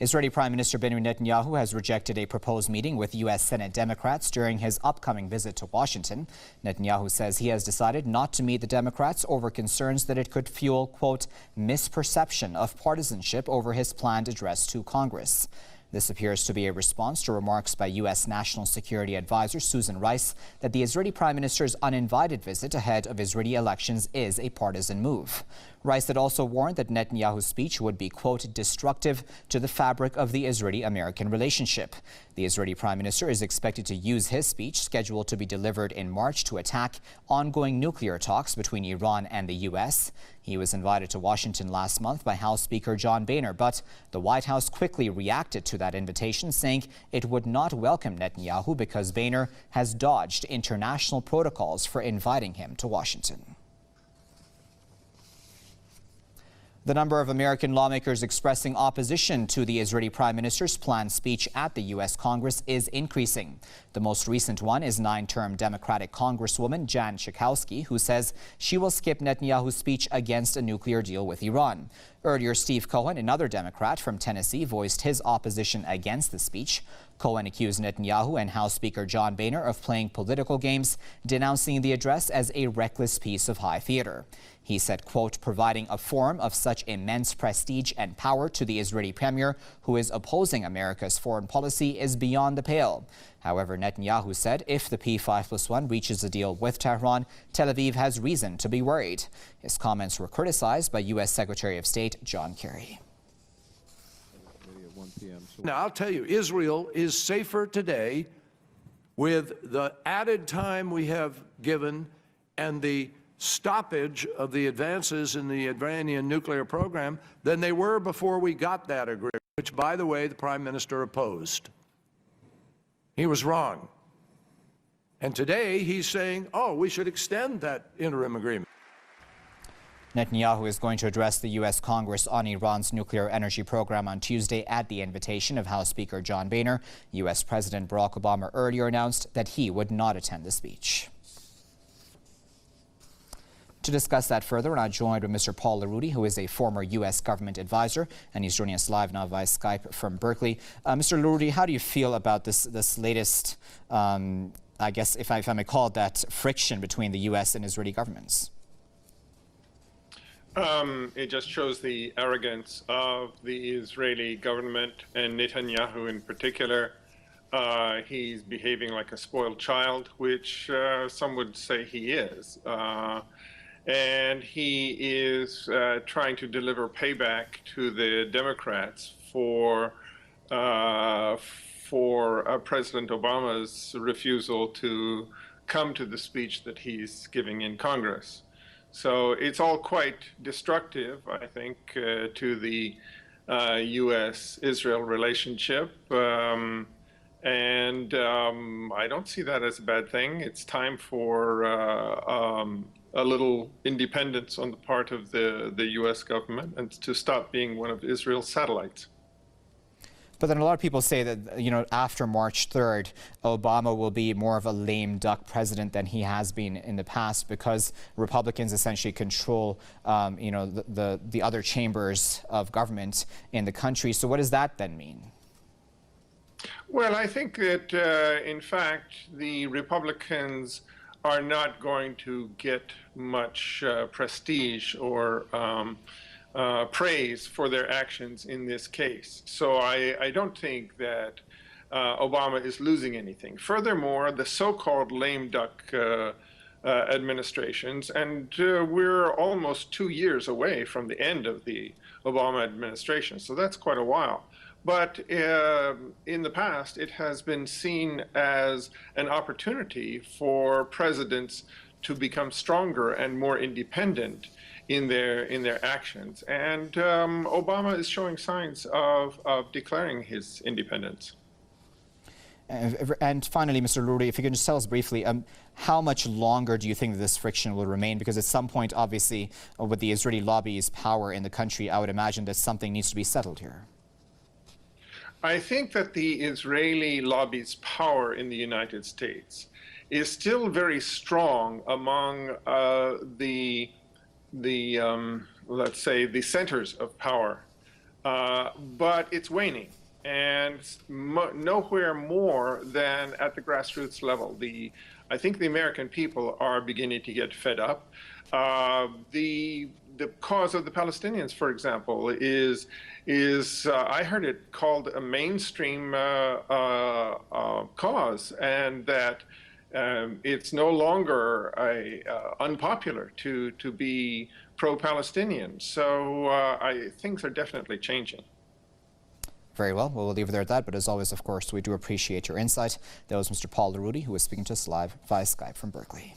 Israeli Prime Minister Benjamin Netanyahu has rejected a proposed meeting with U.S. Senate Democrats during his upcoming visit to Washington. Netanyahu says he has decided not to meet the Democrats over concerns that it could fuel, quote, misperception of partisanship over his planned address to Congress. This appears to be a response to remarks by U.S. National Security Advisor Susan Rice that the Israeli Prime Minister's uninvited visit ahead of Israeli elections is a partisan move. Rice had also warned that Netanyahu's speech would be, quote, destructive to the fabric of the Israeli-American relationship. The Israeli Prime Minister is expected to use his speech, scheduled to be delivered in March, to attack ongoing nuclear talks between Iran and the U.S. He was invited to Washington last month by House Speaker John Boehner, but the White House quickly reacted to that invitation, saying it would not welcome Netanyahu because Boehner has dodged international protocols for inviting him to Washington. The number of American lawmakers expressing opposition to the Israeli Prime Minister's planned speech at the U.S. Congress is increasing. The most recent one is 9-term Democratic Congresswoman Jan Schakowsky, who says she will skip Netanyahu's speech against a nuclear deal with Iran. Earlier, Steve Cohen, another Democrat from Tennessee, voiced his opposition against the speech. Cohen accused Netanyahu and House Speaker John Boehner of playing political games, denouncing the address as a reckless piece of high theater. He said, quote, providing a forum of such immense prestige and power to the Israeli premier, who is opposing America's foreign policy, is beyond the pale. However, Netanyahu said if the P5+1 reaches a deal with Tehran, Tel Aviv has reason to be worried. His comments were criticized by U.S. Secretary of State John Kerry. Now, I'll tell you, Israel is safer today with the added time we have given and the stoppage of the advances in the Iranian nuclear program than they were before we got that agreement, which, by the way, the Prime Minister opposed. He was wrong. And today he's saying, oh, we should extend that interim agreement. Netanyahu is going to address the U.S. Congress on Iran's nuclear energy program on Tuesday at the invitation of House Speaker John Boehner. U.S. President Barack Obama earlier announced that he would not attend the speech. To discuss that further, we're now joined with Mr. Paul LaRuti, who is a former U.S. government advisor, and he's joining us live now via Skype from Berkeley. Mr. LaRuti, how do you feel about this latest, I guess, if I may call it that, friction between the U.S. and Israeli governments? It just shows the arrogance of the Israeli government and Netanyahu in particular. He's behaving like a spoiled child, which some would say he is. And he is trying to deliver payback to the Democrats for President Obama's refusal to come to the speech that he's giving in Congress. So it's all quite destructive, I think, to the U.S.-Israel relationship. And I don't see that as a bad thing. It's time for a little independence on the part of the U.S. government and to stop being one of Israel's satellites. But then a lot of people say that, you know, after March 3rd, Obama will be more of a lame duck president than he has been in the past because Republicans essentially control, you know, the other chambers of government in the country. So what does that then mean? Well, I think that, in fact, the Republicans are not going to get much prestige or praise for their actions in this case. So I don't think that Obama is losing anything. Furthermore, the so-called lame duck administrations, and we're almost 2 years away from the end of the Obama administration, so that's quite a while. But in the past, it has been seen as an opportunity for presidents to become stronger and more independent in their actions. And Obama is showing signs of declaring his independence. And finally, Mr. LaRuti, if you can just tell us briefly, how much longer do you think this friction will remain? Because at some point, obviously, with the Israeli lobby's power in the country, I would imagine that something needs to be settled here. I think that the Israeli lobby's power in the United States is still very strong among let's say, the centers of power but it's waning, and nowhere more than at the grassroots level. I think the American people are beginning to get fed up. The cause of the Palestinians, for example, is I heard it called a mainstream cause, and that it's no longer unpopular to be pro-Palestinian. So things are definitely changing. Very well. We'll leave it there at that. But as always, of course, we do appreciate your insight. That was Mr. Paul LaRudy, who was speaking to us live via Skype from Berkeley.